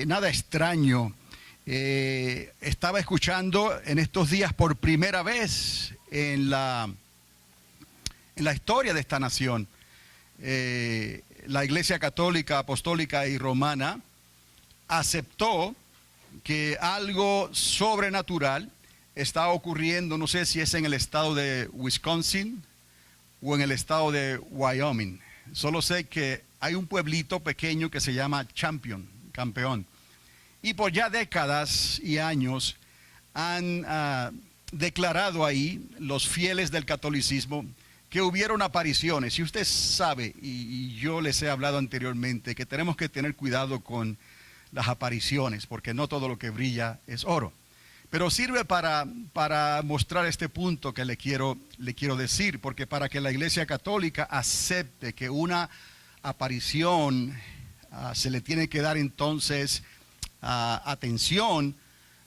nada extraño. Estaba escuchando en estos días por primera vez en la historia de esta nación, la Iglesia Católica, Apostólica y Romana aceptó que algo sobrenatural está ocurriendo, no sé si es en el estado de Wisconsin o en el estado de Wyoming. Solo sé que hay un pueblito pequeño que se llama Campeón. Y por ya décadas y años han declarado ahí los fieles del catolicismo que hubieron apariciones. Y usted sabe, y yo les he hablado anteriormente, que tenemos que tener cuidado con las apariciones, porque no todo lo que brilla es oro. Pero sirve para mostrar este punto que le quiero decir, porque para que la Iglesia Católica acepte que una aparición se le tiene que dar entonces atención,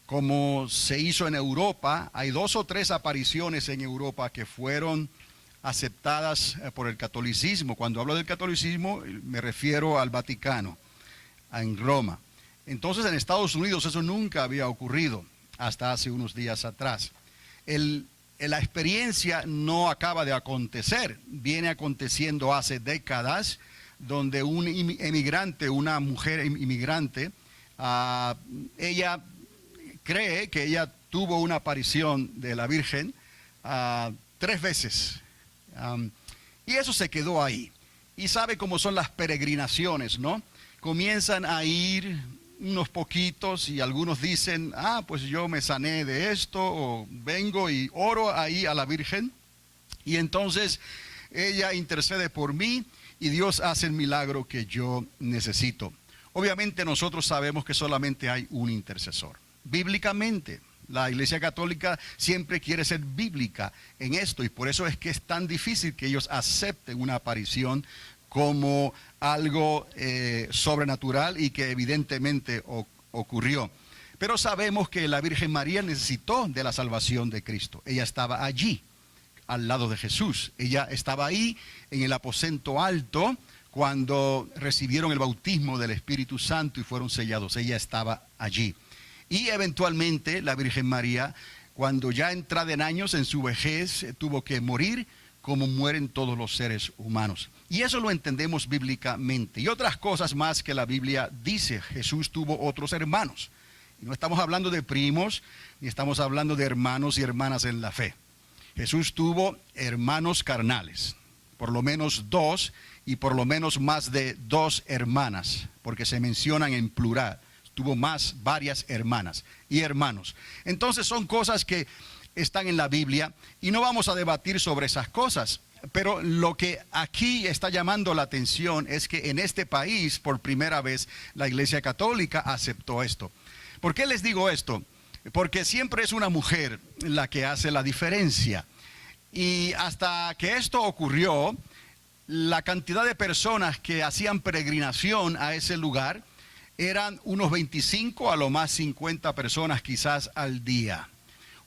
como se hizo en Europa. Hay 2 o 3 apariciones en Europa que fueron aceptadas por el catolicismo. Cuando hablo del catolicismo me refiero al Vaticano, en Roma. Entonces en Estados Unidos eso nunca había ocurrido hasta hace unos días atrás. La experiencia no acaba de acontecer, viene aconteciendo hace décadas, donde un emigrante, una mujer inmigrante, ella cree que ella tuvo una aparición de la Virgen 3 veces. Y eso se quedó ahí. Y sabe cómo son las peregrinaciones, ¿no? Comienzan a ir unos poquitos y algunos dicen, pues yo me sané de esto, o vengo y oro ahí a la Virgen. Y entonces ella intercede por mí y Dios hace el milagro que yo necesito. Obviamente nosotros sabemos que solamente hay un intercesor. Bíblicamente, la Iglesia Católica siempre quiere ser bíblica en esto, y por eso es que es tan difícil que ellos acepten una aparición como algo sobrenatural y que evidentemente ocurrió. Pero sabemos que la Virgen María necesitó de la salvación de Cristo. Ella estaba allí, al lado de Jesús. Ella estaba ahí en el aposento alto cuando recibieron el bautismo del Espíritu Santo y fueron sellados. Ella estaba allí. Y eventualmente la Virgen María, cuando ya entrada en años, en su vejez, tuvo que morir como mueren todos los seres humanos. Y eso lo entendemos bíblicamente. Y otras cosas más que la Biblia dice. Jesús tuvo otros hermanos. Y no estamos hablando de primos, ni estamos hablando de hermanos y hermanas en la fe. Jesús tuvo hermanos carnales, por lo menos 2, y por lo menos más de 2 hermanas, porque se mencionan en plural. Tuvo varias hermanas y hermanos. Entonces son cosas que están en la Biblia y no vamos a debatir sobre esas cosas. Pero lo que aquí está llamando la atención es que en este país, por primera vez, la Iglesia Católica aceptó esto. ¿Por qué les digo esto? Porque siempre es una mujer la que hace la diferencia. Y hasta que esto ocurrió, la cantidad de personas que hacían peregrinación a ese lugar eran unos 25, a lo más 50 personas quizás al día.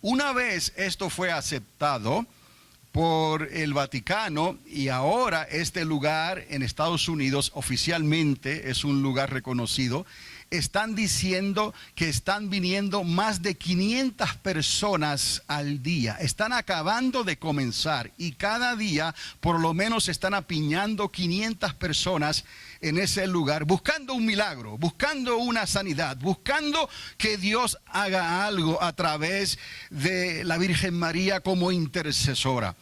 Una vez esto fue aceptado por el Vaticano, y ahora este lugar en Estados Unidos oficialmente es un lugar reconocido, están diciendo que están viniendo más de 500 personas al día. Están acabando de comenzar y cada día por lo menos están apiñando 500 personas en ese lugar, buscando un milagro, buscando una sanidad, buscando que Dios haga algo a través de la Virgen María como intercesora.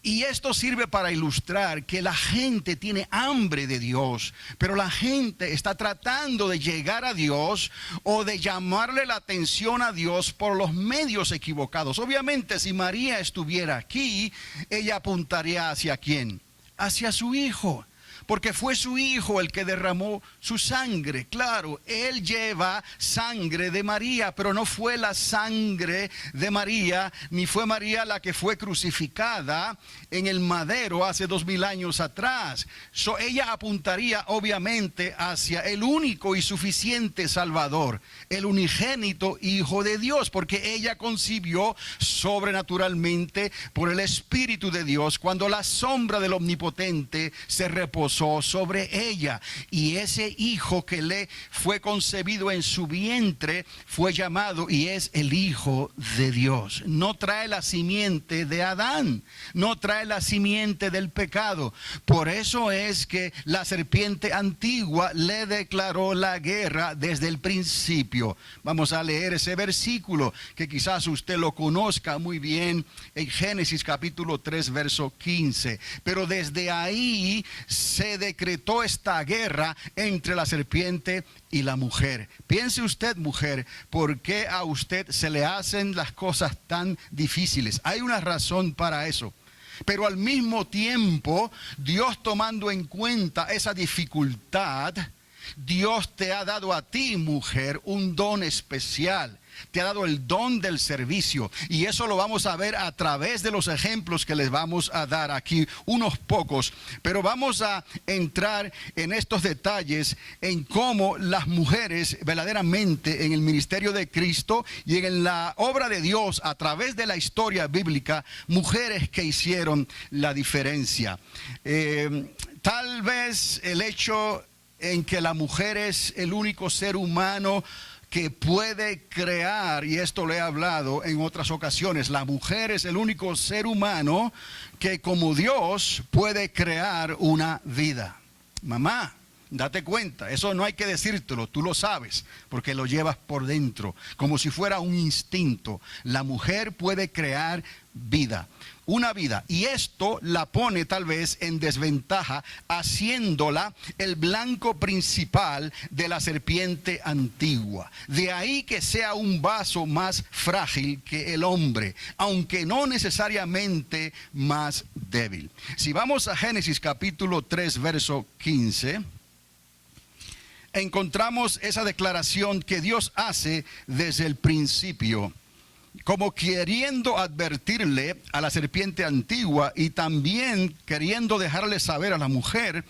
Y esto sirve para ilustrar que la gente tiene hambre de Dios, pero la gente está tratando de llegar a Dios o de llamarle la atención a Dios por los medios equivocados. Obviamente, si María estuviera aquí, ella apuntaría ¿hacia quién? Hacia su hijo. Porque fue su hijo el que derramó su sangre. Claro, él lleva sangre de María, pero no fue la sangre de María, ni fue María la que fue crucificada en el madero hace 2000 años atrás. Ella apuntaría obviamente hacia el único y suficiente Salvador, el unigénito Hijo de Dios, porque ella concibió sobrenaturalmente por el Espíritu de Dios cuando la sombra del Omnipotente se reposó posó sobre ella, y ese hijo que le fue concebido en su vientre fue llamado y es el Hijo de Dios. No trae la simiente de Adán, no trae la simiente del pecado. Por eso es que la serpiente antigua le declaró la guerra desde el principio. Vamos a leer ese versículo que quizás usted lo conozca muy bien, en Génesis capítulo 3 verso 15. Pero desde ahí se decretó esta guerra entre la serpiente y la mujer. Piense usted, mujer, ¿por qué a usted se le hacen las cosas tan difíciles? Hay una razón para eso. Pero al mismo tiempo, Dios, tomando en cuenta esa dificultad, Dios te ha dado a ti, mujer, un don especial. Te ha dado el don del servicio, y eso lo vamos a ver a través de los ejemplos que les vamos a dar aquí, unos pocos, pero vamos a entrar en estos detalles en cómo las mujeres verdaderamente en el ministerio de Cristo y en la obra de Dios a través de la historia bíblica, mujeres que hicieron la diferencia. Tal vez el hecho en que la mujer es el único ser humano que puede crear, y esto lo he hablado en otras ocasiones, la mujer es el único ser humano que como Dios puede crear una vida. Mamá, date cuenta, eso no hay que decírtelo, tú lo sabes, porque lo llevas por dentro, como si fuera un instinto. La mujer puede crear vida, una vida, y esto la pone tal vez en desventaja, haciéndola el blanco principal de la serpiente antigua. De ahí que sea un vaso más frágil que el hombre, aunque no necesariamente más débil. Si vamos a Génesis capítulo 3 verso 15, encontramos esa declaración que Dios hace desde el principio, como queriendo advertirle a la serpiente antigua y también queriendo dejarle saber a la mujer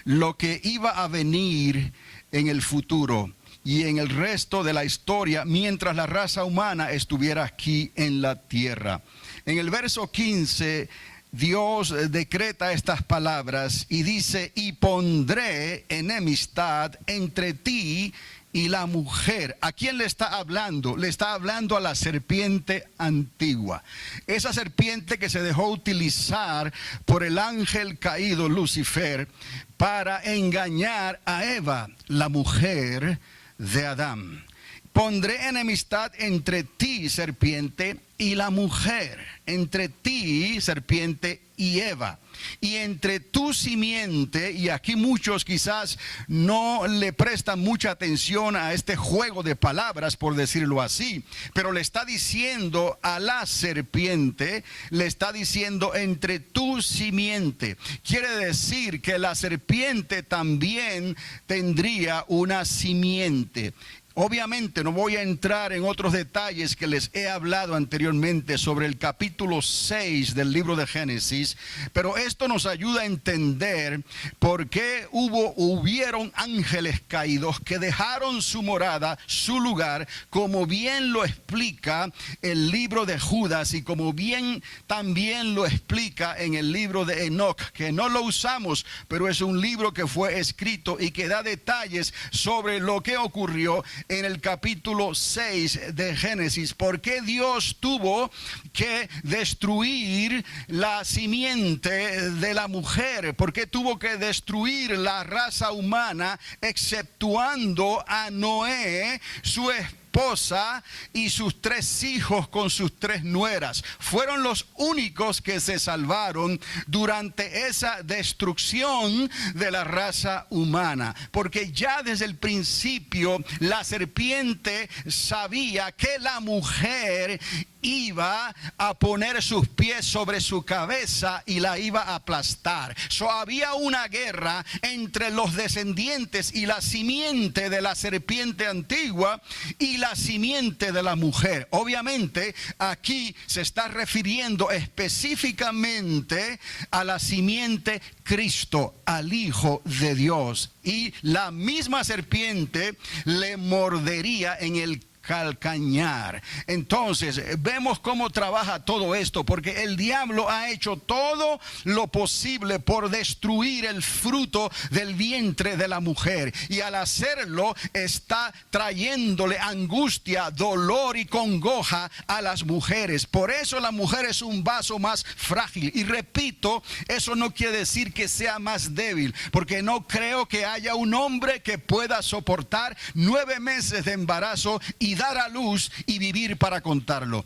lo que iba a venir en el futuro y en el resto de la historia mientras la raza humana estuviera aquí en la tierra. En el verso 15, Dios decreta estas palabras y dice: y pondré enemistad entre ti y la mujer. ¿A quién le está hablando? Le está hablando a la serpiente antigua. Esa serpiente que se dejó utilizar por el ángel caído Lucifer para engañar a Eva, la mujer de Adán. Pondré enemistad entre ti, serpiente, y la mujer, entre ti, serpiente, y Eva, y entre tu simiente. Y aquí muchos quizás no le prestan mucha atención a este juego de palabras, por decirlo así, pero le está diciendo a la serpiente, le está diciendo entre tu simiente. Quiere decir que la serpiente también tendría una simiente. Obviamente no voy a entrar en otros detalles que les he hablado anteriormente sobre el capítulo 6 del libro de Génesis, pero esto nos ayuda a entender por qué hubieron ángeles caídos que dejaron su morada, su lugar, como bien lo explica el libro de Judas y como bien también lo explica en el libro de Enoch, que no lo usamos, pero es un libro que fue escrito y que da detalles sobre lo que ocurrió en el capítulo 6 de Génesis. ¿Por qué Dios tuvo que destruir la simiente de la mujer? ¿Por qué tuvo que destruir la raza humana, exceptuando a Noé, su esposa y sus 3 hijos con sus 3 nueras? Fueron los únicos que se salvaron durante esa destrucción de la raza humana, porque ya desde el principio la serpiente sabía que la mujer iba a poner sus pies sobre su cabeza y la iba a aplastar. Había una guerra entre los descendientes y la simiente de la serpiente antigua y la simiente de la mujer. Obviamente aquí se está refiriendo específicamente a la simiente Cristo, al Hijo de Dios, y la misma serpiente le mordería en el calcañar. Entonces, vemos cómo trabaja todo esto, porque el diablo ha hecho todo lo posible por destruir el fruto del vientre de la mujer, y al hacerlo está trayéndole angustia, dolor y congoja a las mujeres. Por eso la mujer es un vaso más frágil, y repito, eso no quiere decir que sea más débil, porque no creo que haya un hombre que pueda soportar 9 meses de embarazo y dar a luz y vivir para contarlo.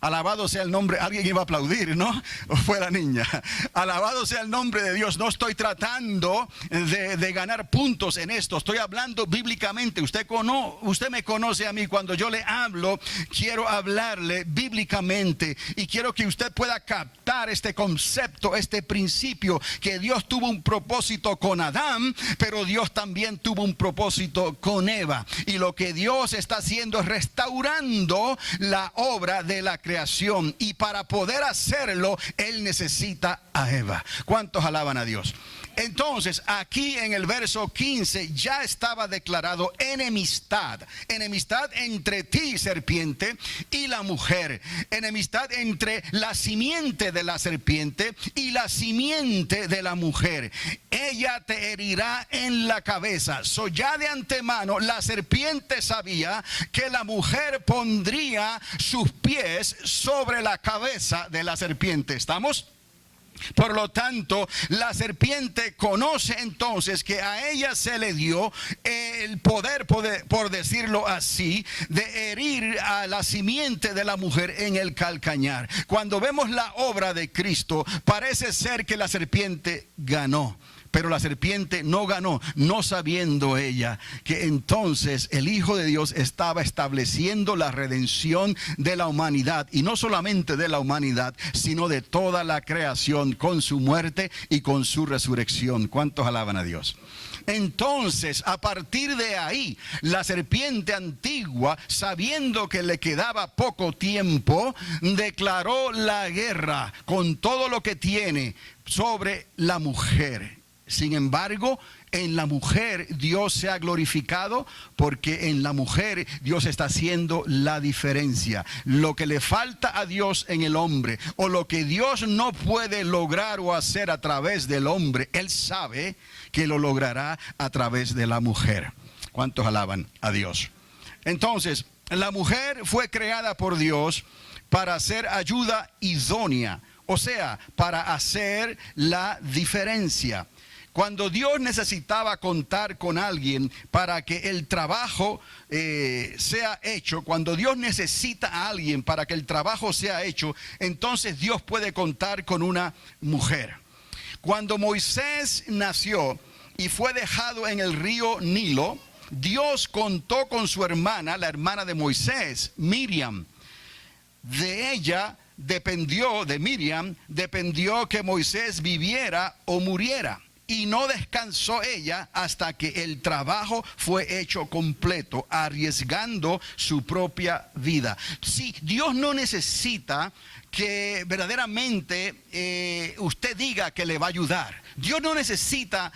Alabado sea el nombre, alguien iba a aplaudir, ¿no? ¿O fue la niña? Alabado sea el nombre de Dios. No estoy tratando de ganar puntos en esto. Estoy hablando bíblicamente. Usted me conoce a mí. Cuando yo le hablo, quiero hablarle bíblicamente. Y quiero que usted pueda captar este concepto, este principio, que Dios tuvo un propósito con Adán, pero Dios también tuvo un propósito con Eva. Y lo que Dios está haciendo es restaurando la obra de la creación. Y para poder hacerlo, Él necesita a Eva. ¿Cuántos alaban a Dios? Entonces, aquí en el verso 15 ya estaba declarado enemistad. Enemistad entre ti, serpiente, y la mujer. Enemistad entre la simiente de la serpiente y la simiente de la mujer. Ella te herirá en la cabeza. Ya de antemano la serpiente sabía que la mujer pondría sus pies sobre la cabeza de la serpiente. ¿Estamos? Por lo tanto, la serpiente conoce entonces que a ella se le dio el poder, por decirlo así, de herir a la simiente de la mujer en el calcañar. Cuando vemos la obra de Cristo, parece ser que la serpiente ganó. Pero la serpiente no ganó, no sabiendo ella que entonces el Hijo de Dios estaba estableciendo la redención de la humanidad. Y no solamente de la humanidad, sino de toda la creación, con su muerte y con su resurrección. ¿Cuántos alaban a Dios? Entonces, a partir de ahí, la serpiente antigua, sabiendo que le quedaba poco tiempo, declaró la guerra con todo lo que tiene sobre la mujer. Sin embargo, en la mujer Dios se ha glorificado, porque en la mujer Dios está haciendo la diferencia. Lo que le falta a Dios en el hombre, o lo que Dios no puede lograr o hacer a través del hombre, Él sabe que lo logrará a través de la mujer. ¿Cuántos alaban a Dios? Entonces, la mujer fue creada por Dios para ser ayuda idónea, o sea, para hacer la diferencia. Cuando Dios necesitaba contar con alguien para que el trabajo sea hecho, cuando Dios necesita a alguien para que el trabajo sea hecho, entonces Dios puede contar con una mujer. Cuando Moisés nació y fue dejado en el río Nilo, Dios contó con su hermana, la hermana de Moisés, Miriam. De Miriam dependió que Moisés viviera o muriera. Y no descansó ella hasta que el trabajo fue hecho completo, arriesgando su propia vida. Sí, Dios no necesita que verdaderamente usted diga que le va a ayudar. Dios no necesita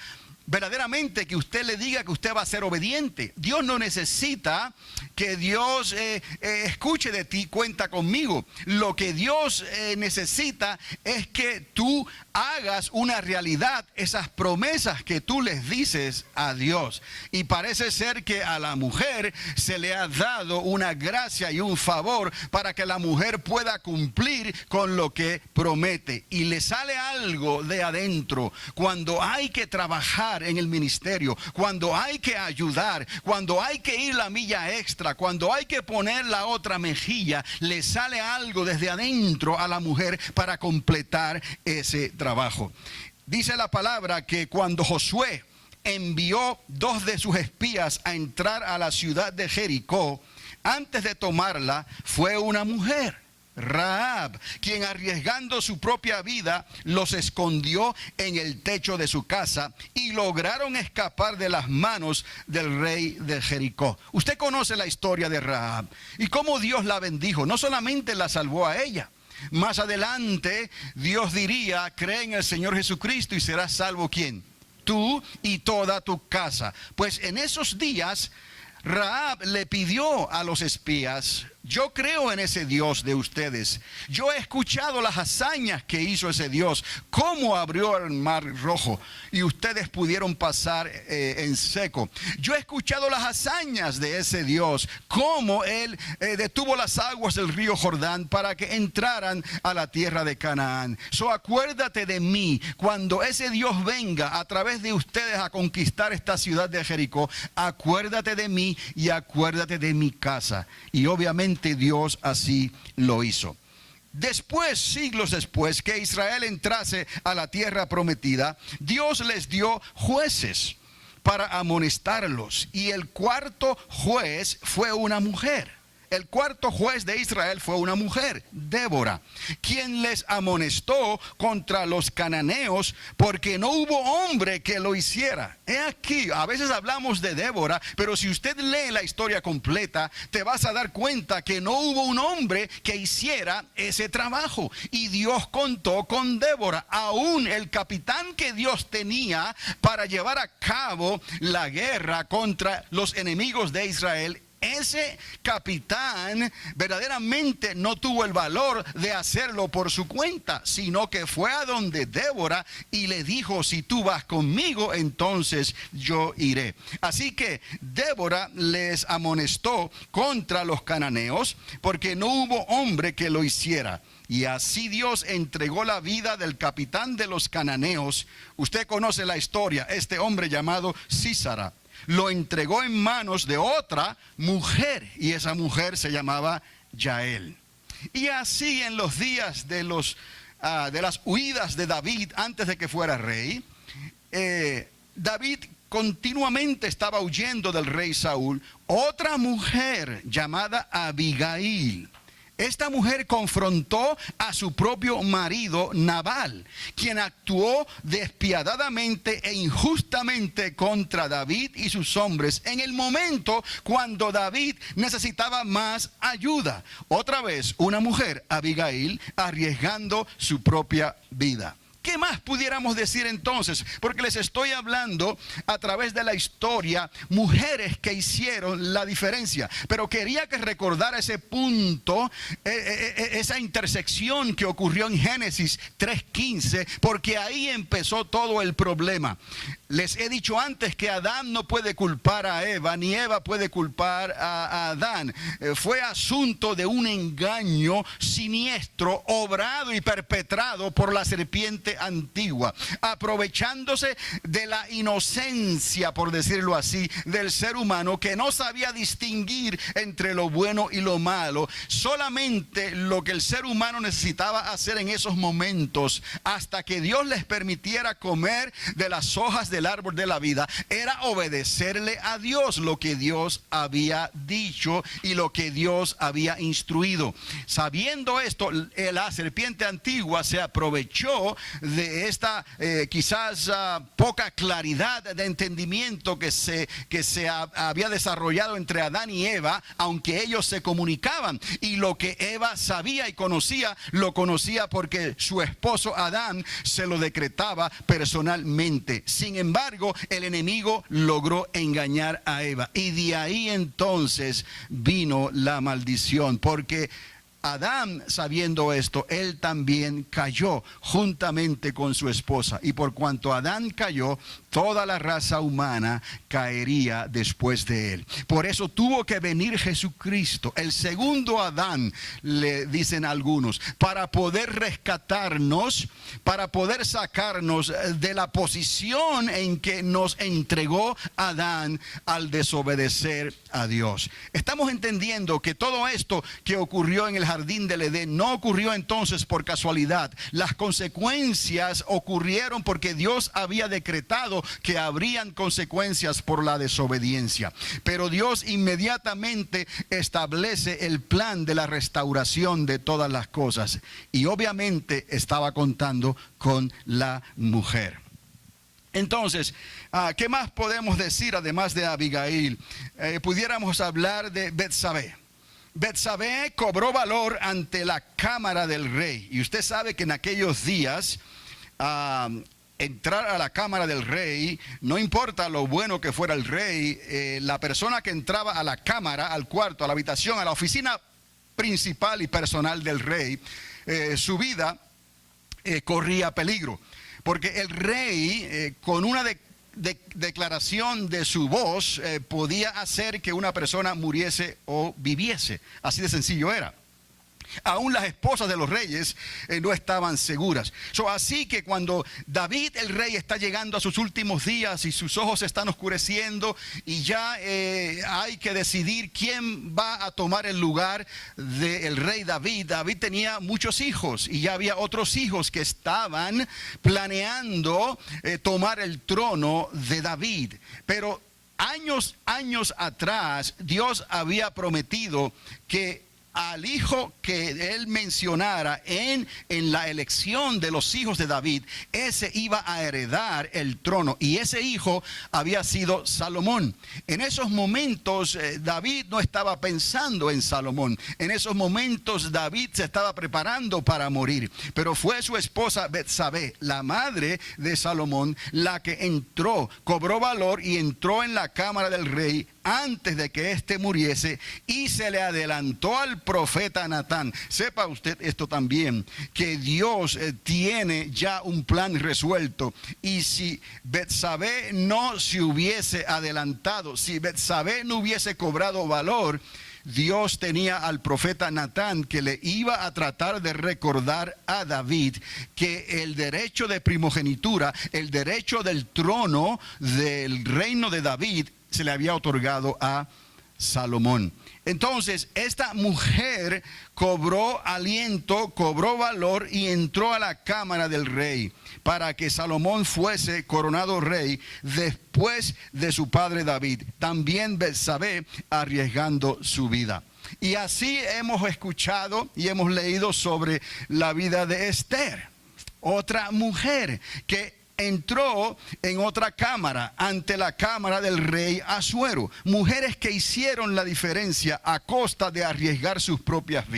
verdaderamente que usted le diga que usted va a ser obediente. Dios no necesita que Dios escuche de ti, cuenta conmigo. Lo que Dios necesita es que tú hagas una realidad esas promesas que tú les dices a Dios. Y parece ser que a la mujer se le ha dado una gracia y un favor para que la mujer pueda cumplir con lo que promete. Y le sale algo de adentro cuando hay que trabajar en el ministerio, cuando hay que ayudar, cuando hay que ir la milla extra, cuando hay que poner la otra mejilla. Le sale algo desde adentro a la mujer para completar ese trabajo. Dice la palabra que cuando Josué envió 2 de sus espías a entrar a la ciudad de Jericó, antes de tomarla fue una mujer, Rahab, quien arriesgando su propia vida los escondió en el techo de su casa y lograron escapar de las manos del rey de Jericó. Usted conoce la historia de Rahab y cómo Dios la bendijo. No solamente la salvó a ella, más adelante Dios diría: cree en el Señor Jesucristo y serás salvo. ¿Quién? Tú y toda tu casa. Pues en esos días Rahab le pidió a los espías: yo creo en ese Dios de ustedes. Yo he escuchado las hazañas que hizo ese Dios, cómo abrió el mar rojo y ustedes pudieron pasar en seco. Yo he escuchado las hazañas de ese Dios, cómo Él detuvo las aguas del río Jordán para que entraran a la tierra de Canaán. Acuérdate de mí cuando ese Dios venga a través de ustedes a conquistar esta ciudad de Jericó. Acuérdate de mí y acuérdate de mi casa. Y obviamente Dios así lo hizo. Después, siglos después que Israel entrase a la tierra prometida, Dios les dio jueces para amonestarlos. Y el cuarto juez fue una mujer. El cuarto juez de Israel fue una mujer, Débora, quien les amonestó contra los cananeos porque no hubo hombre que lo hiciera. He aquí, a veces hablamos de Débora, pero si usted lee la historia completa, te vas a dar cuenta que no hubo un hombre que hiciera ese trabajo. Y Dios contó con Débora, aún el capitán que Dios tenía para llevar a cabo la guerra contra los enemigos de Israel. Ese capitán verdaderamente no tuvo el valor de hacerlo por su cuenta, sino que fue a donde Débora y le dijo: si tú vas conmigo, entonces yo iré. Así que Débora les amonestó contra los cananeos porque no hubo hombre que lo hiciera. Y así Dios entregó la vida del capitán de los cananeos. Usted conoce la historia, este hombre llamado Sísara. Lo entregó en manos de otra mujer, y esa mujer se llamaba Yael. Y así en los días de las huidas de David antes de que fuera rey, David continuamente estaba huyendo del rey Saúl. Otra mujer llamada Abigail. Esta mujer confrontó a su propio marido Nabal, quien actuó despiadadamente e injustamente contra David y sus hombres en el momento cuando David necesitaba más ayuda. Otra vez una mujer, Abigail, arriesgando su propia vida. ¿Qué más pudiéramos decir entonces? Porque les estoy hablando a través de la historia, mujeres que hicieron la diferencia. Pero quería que recordara ese punto, esa intersección que ocurrió en Génesis 3:15, porque ahí empezó todo el problema. Les he dicho antes que Adán no puede culpar a Eva, ni Eva puede culpar a Adán. Fue asunto de un engaño siniestro, obrado y perpetrado por la serpiente antigua, aprovechándose de la inocencia, por decirlo así, del ser humano, que no sabía distinguir entre lo bueno y lo malo. Solamente lo que el ser humano necesitaba hacer en esos momentos, hasta que Dios les permitiera comer de las hojas del árbol de la vida, era obedecerle a Dios, lo que Dios había dicho y lo que Dios había instruido. Sabiendo esto, la serpiente antigua se aprovechó de esta quizás poca claridad de entendimiento que se había desarrollado entre Adán y Eva, aunque ellos se comunicaban, y lo que Eva sabía y conocía, lo conocía porque su esposo Adán se lo decretaba personalmente. Sin embargo, el enemigo logró engañar a Eva, y de ahí entonces vino la maldición, porque Adán, sabiendo esto, él también cayó juntamente con su esposa. Y por cuanto Adán cayó, toda la raza humana caería después de él. Por eso tuvo que venir Jesucristo, el segundo Adán, le dicen algunos, para poder rescatarnos, para poder sacarnos de la posición en que nos entregó Adán al desobedecer a Dios. Estamos entendiendo que todo esto que ocurrió en el jardín del Edén no ocurrió entonces por casualidad. Las consecuencias ocurrieron porque Dios había decretado que habrían consecuencias por la desobediencia. Pero Dios inmediatamente establece el plan de la restauración de todas las cosas, y obviamente estaba contando con la mujer. Entonces, ¿qué más podemos decir además de Abigail? Pudiéramos hablar de Betsabé. Betsabé cobró valor ante la cámara del rey. Y usted sabe que en aquellos días entrar a la cámara del rey, no importa lo bueno que fuera el rey, la persona que entraba a la cámara, al cuarto, a la habitación, a la oficina principal y personal del rey, su vida corría peligro. Porque el rey, con una declaración de su voz, podía hacer que una persona muriese o viviese. Así de sencillo era. Aún las esposas de los reyes no estaban seguras. Así que cuando David el rey está llegando a sus últimos días y sus ojos se están oscureciendo y ya hay que decidir quién va a tomar el lugar del rey David. David tenía muchos hijos y ya había otros hijos que estaban planeando tomar el trono de David. Pero años atrás Dios había prometido que al hijo que él mencionara en la elección de los hijos de David, ese iba a heredar el trono, y ese hijo había sido Salomón. En esos momentos David no estaba pensando en Salomón. En esos momentos David se estaba preparando para morir, pero fue su esposa Betsabé, la madre de Salomón, la que entró, cobró valor y entró en la cámara del rey antes de que éste muriese, y se le adelantó al profeta Natán. Sepa usted esto también, que Dios tiene ya un plan resuelto, y si Betsabé no se hubiese adelantado, si Betsabé no hubiese cobrado valor, Dios tenía al profeta Natán que le iba a tratar de recordar a David que el derecho de primogenitura, el derecho del trono del reino de David, se le había otorgado a Salomón. Entonces esta mujer cobró aliento, cobró valor y entró a la cámara del rey para que Salomón fuese coronado rey después de su padre David. También Betsabé arriesgando su vida. Y así hemos escuchado y hemos leído sobre la vida de Esther, otra mujer que entró en otra cámara, ante la cámara del rey Asuero. Mujeres que hicieron la diferencia a costa de arriesgar sus propias vidas.